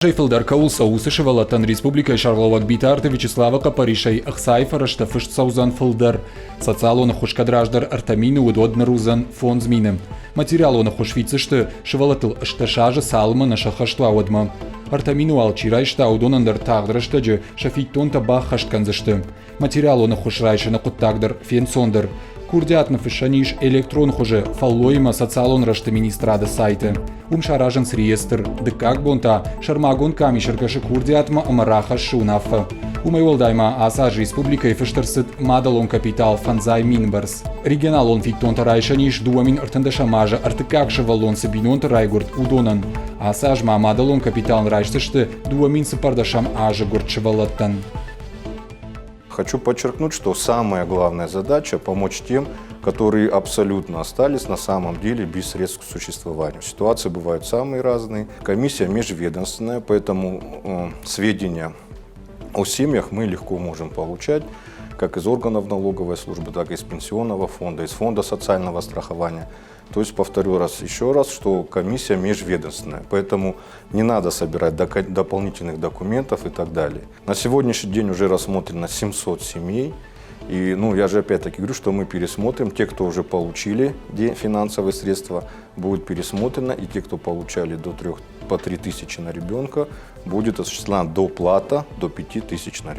Филдар Каулса усышевалатан Республика Шарловак Битарты Вячеслава Капаришей Ахсайфара Штафышт Саузан Филдар. Социалона Хушкадраждар Артамины Удоднарузан фонд змины. Материалона Хушвицышты Шевалатыл Шташажа Салма Нашахаштуаудма. Артамину Алчирайшта Удонандар Тагдрыштаджи Шафиттон Табахаштканзышты. Материалона Хушрайшина Куттагдар Фенсондар. Курдят на фишаниш электрон хуже фаллойма социалон рашты министрада сайты. Шаражен с реестр, да как бонта, шармагон камишеркаши курдятма амараха шунафа. Майолдайма асаж республика и фиштерсит мадалон капитал фанзай минбарс. Регионалон фиктонта райшаниш дуамин артандашамажа артыкакши валон сабинонта райгурт удонан. Асаж ма мадалон капитал райштышты дуамин сапардашам ажа гуртшевалаттан. Хочу подчеркнуть, что самая главная задача – помочь тем, которые абсолютно остались на самом деле без средств к существованию. Ситуации бывают самые разные. Комиссия межведомственная, поэтому сведения о семьях мы легко можем получать как из органов налоговой службы, так и из пенсионного фонда, из фонда социального страхования. То есть, повторю еще раз, что комиссия межведомственная, поэтому не надо собирать дополнительных документов и так далее. На сегодняшний день уже рассмотрено 700 семей. И я же опять-таки говорю, что мы пересмотрим. Те, кто уже получили финансовые средства, будет пересмотрено. И те, кто получали по 3 тысячи на ребенка, будет осуществлена доплата до 5 тысяч на ребенка.